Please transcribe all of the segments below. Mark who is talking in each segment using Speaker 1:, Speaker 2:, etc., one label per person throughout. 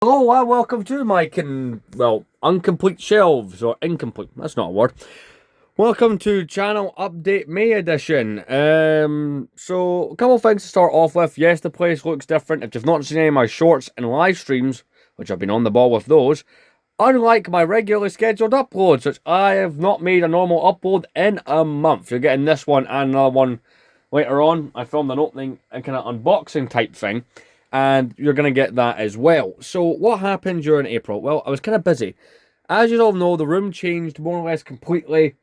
Speaker 1: Hello and welcome to my incomplete shelves, or incomplete, that's not a word. Welcome to Channel Update May edition. So a couple of things to start off with. Yes, the place looks different. If you've not seen any of my shorts and live streams, which I've been on the ball with those, unlike my regularly scheduled uploads, which I have not made a normal upload in a month. You're getting this one and another one later on. I filmed an opening and kind of unboxing type thing, and you're going to get that as well. So what happened during April? Well, I was kind of busy. As you all know, the room changed more or less completely.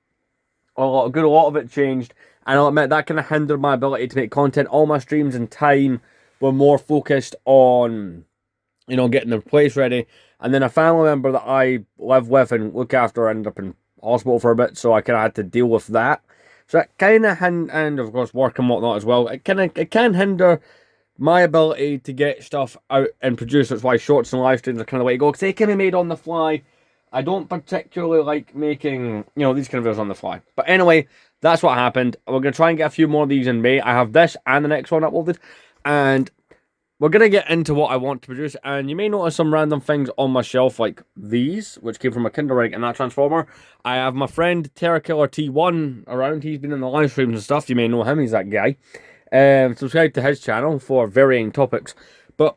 Speaker 1: A good lot of it changed, and I'll admit that kind of hindered my ability to make content. All my streams and time were more focused on, getting the place ready. And then a family member that I live with and look after ended up in hospital for a bit, so I kind of had to deal with that. So that kind of and of course work and whatnot as well. It can hinder my ability to get stuff out and produce. That's why shorts and live streams are kind of the way to go, because they can be made on the fly. I don't particularly like making, these kind of videos on the fly. But anyway, that's what happened. We're going to try and get a few more of these in May. I have this and the next one uploaded. And we're going to get into what I want to produce. And you may notice some random things on my shelf, like these, which came from a Kinder Egg and that Transformer. I have my friend Terra Killer T1 around. He's been in the live streams and stuff. You may know him. He's that guy. Subscribe to his channel for varying topics. But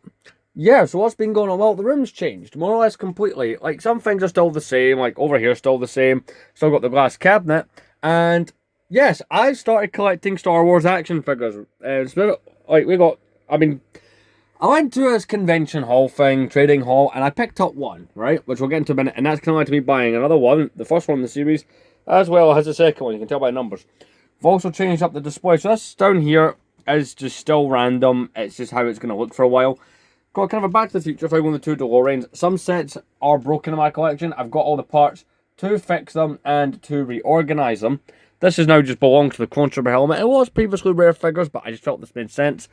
Speaker 1: yeah, so what's been going on? Well, the room's changed more or less completely. Like, some things are still the same, like over here still the same. Still got the glass cabinet. And yes, I started collecting Star Wars action figures. I went to this convention hall thing, trading hall, and I picked up one, right? Which we'll get into in a minute, and that's kind of like me buying another one, the first one in the series, as well as the second one. You can tell by numbers. I've also changed up the display, so this down here is just still random. It's just how it's going to look for a while. Got kind of a Back to the Future thing on the two DeLoreans. Some sets are broken in my collection. I've got all the parts to fix them and to reorganize them. This is now just belongs to the Controller helmet. It was previously rare figures, but I just felt this made sense.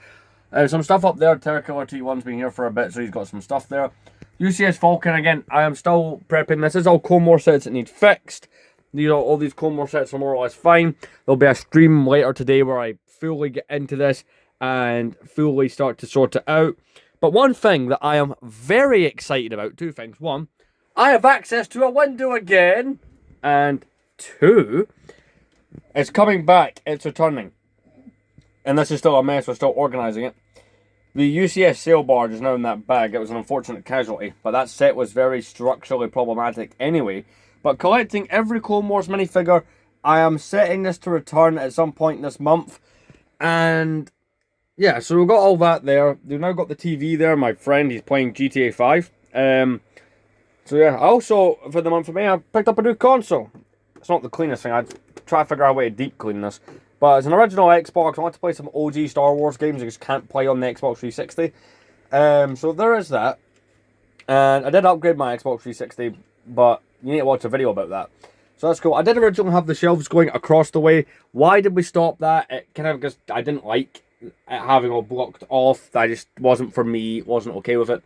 Speaker 1: Some stuff up there. Terra Killer T1's been here for a bit, so he's got some stuff there. UCS Falcon, again, I am still prepping. This is all Comor sets that need fixed. All these Comor sets are more or less fine. There'll be a stream later today where I fully get into this and fully start to sort it out. But one thing that I am very excited about, two things. One, I have access to a window again. And two, it's coming back. It's returning. And this is still a mess. We're still organising it. The UCS sail barge is now in that bag. It was an unfortunate casualty. But that set was very structurally problematic anyway. But collecting every Clone Wars minifigure, I am setting this to return at some point this month. And yeah, so we've got all that there. We've now got the TV there. My friend, he's playing GTA 5. So yeah, I also, for the month of May, I picked up a new console. It's not the cleanest thing. I'd try to figure out a way to deep clean this. But it's an original Xbox. I want to play some OG Star Wars games. I just can't play on the Xbox 360. So there is that. And I did upgrade my Xbox 360, but you need to watch a video about that. So that's cool. I did originally have the shelves going across the way. Why did we stop that? It kind of because I didn't like it having all blocked off. That just wasn't for me. Wasn't okay with it.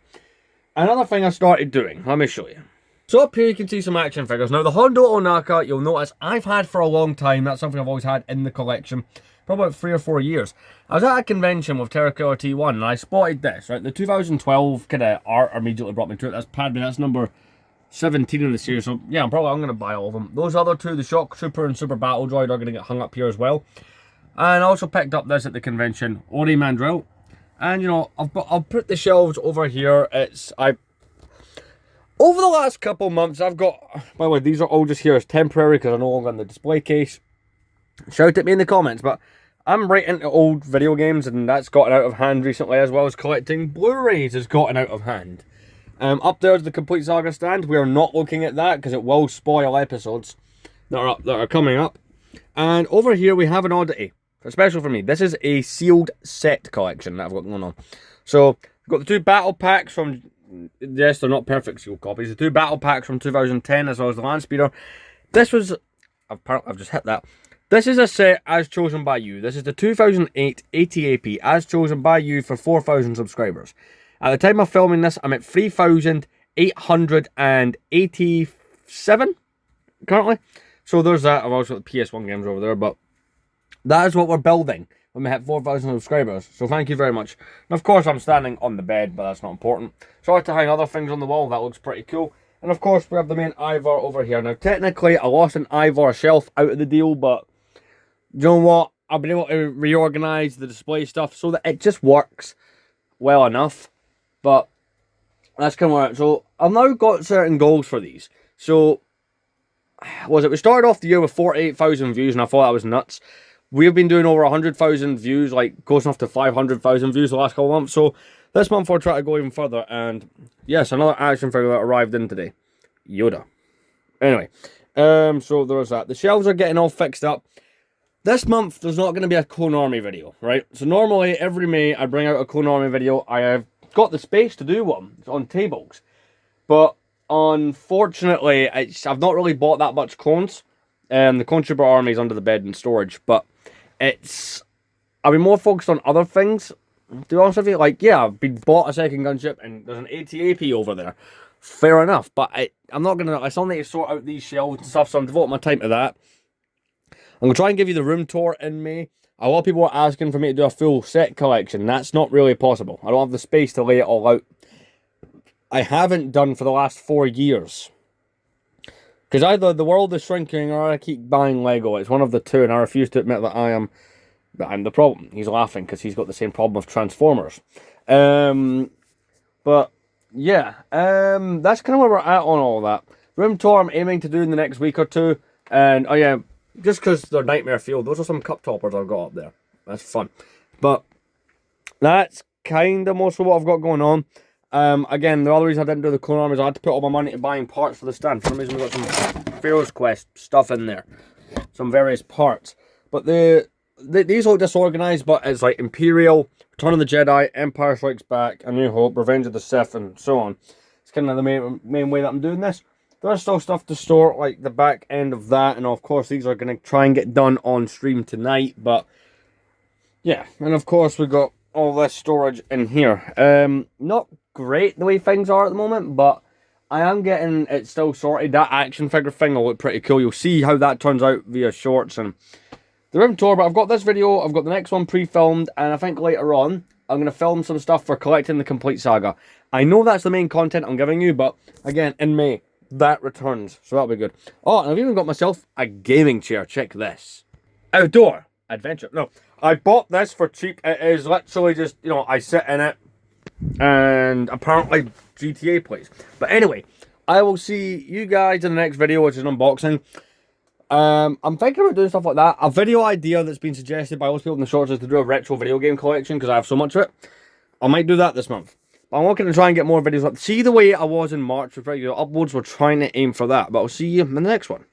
Speaker 1: Another thing I started doing. Let me show you. So up here you can see some action figures. Now the Hondo Onaka, you'll notice I've had for a long time. That's something I've always had in the collection. Probably about 3 or 4 years. I was at a convention with Terra Killer T1 and I spotted this, right? The 2012 kind of art immediately brought me to it. That's Padme. That's number 17 in the series. So yeah, I'm going to buy all of them. Those other two, the Shock Trooper and Super Battle Droid, are going to get hung up here as well. And I also picked up this at the convention, Ori Mandrill. And I'll put the shelves over here. Over the last couple months, I've got, by the way, these are all just here as temporary because they're no longer in the display case. Shout at me in the comments, but I'm right into old video games and that's gotten out of hand recently, as well as collecting Blu-rays has gotten out of hand. Up there's the Complete Saga stand. We are not looking at that because it will spoil episodes that are coming up. And over here we have an oddity, especially for me. This is a sealed set collection that I've got going on. So we've got the two battle packs from, yes, they're not perfect sealed copies. The two battle packs from 2010 as well as the Land Speeder. This was, I've just hit that. This is a set as chosen by you. This is the 2008 ATAP as chosen by you for 4,000 subscribers. At the time of filming this, I'm at 3,887 currently. So there's that. I've also got the PS1 games over there, but that is what we're building when we hit 4,000 subscribers. So thank you very much. And of course, I'm standing on the bed, but that's not important. Sorry to hang other things on the wall. That looks pretty cool. And of course, we have the main Ivor over here. Now, technically, I lost an Ivor shelf out of the deal, but you know what? I've been able to reorganize the display stuff so that it just works well enough. But that's kind of where. So I've now got certain goals for these. So we started off the year with 48,000 views, and I thought that was nuts. We've been doing over 100,000 views, like close enough to 500,000 views the last couple of months. So this month we're trying to go even further. And yes, another action figure that arrived in today, Yoda. Anyway, so there's that. The shelves are getting all fixed up. This month, there's not going to be a Clone Army video, right? So normally, every May, I bring out a Clone Army video. I have got the space to do one. It's on tables. But unfortunately, I've not really bought that much clones. The Clone Trooper army is under the bed in storage. But I've been more focused on other things. To be honest with you, like, yeah, I've been bought a second gunship and there's an AT-AP over there. Fair enough. But I'm not going to, I still need to sort out these shelves and stuff, so I'm devoting my time to that. I'm going to try and give you the room tour in May. A lot of people are asking for me to do a full set collection. That's not really possible. I don't have the space to lay it all out. I haven't done for the last 4 years. Because either the world is shrinking or I keep buying Lego. It's one of the two, and I refuse to admit that I'm the problem. He's laughing because he's got the same problem with Transformers. But yeah, that's kind of where we're at on all that. Room tour I'm aiming to do in the next week or two. And oh yeah, just because they're Nightmare Fuel, those are some cup toppers I've got up there. That's fun. But that's kind of most of what I've got going on. Again, the other reason I didn't do the Clone Army is I had to put all my money to buying parts for the stand. For some reason, we've got some Pharaoh's Quest stuff in there. Some various parts. But these look disorganized, but it's like Imperial, Return of the Jedi, Empire Strikes Back, A New Hope, Revenge of the Sith, and so on. It's kind of the main way that I'm doing this. There's still stuff to store, like the back end of that, and of course these are going to try and get done on stream tonight, but yeah, and of course we've got all this storage in here. Not great the way things are at the moment, but I am getting it still sorted. That action figure thing will look pretty cool. You'll see how that turns out via shorts and the room tour, but I've got this video, I've got the next one pre-filmed, and I think later on I'm going to film some stuff for collecting the complete saga. I know that's the main content I'm giving you, but again, in May, that returns, so that'll be good. Oh, and I've even got myself a gaming chair. Check this. Outdoor adventure. No, I bought this for cheap. It is literally just, you know, I sit in it and apparently GTA plays. But anyway, I will see you guys in the next video, which is an unboxing. I'm thinking about doing stuff like that. A video idea that's been suggested by most people in the shorts is to do a retro video game collection because I have so much of it. I might do that this month. I'm looking to try and get more videos up. See the way I was in March with regular uploads, we're trying to aim for that. But I'll see you in the next one.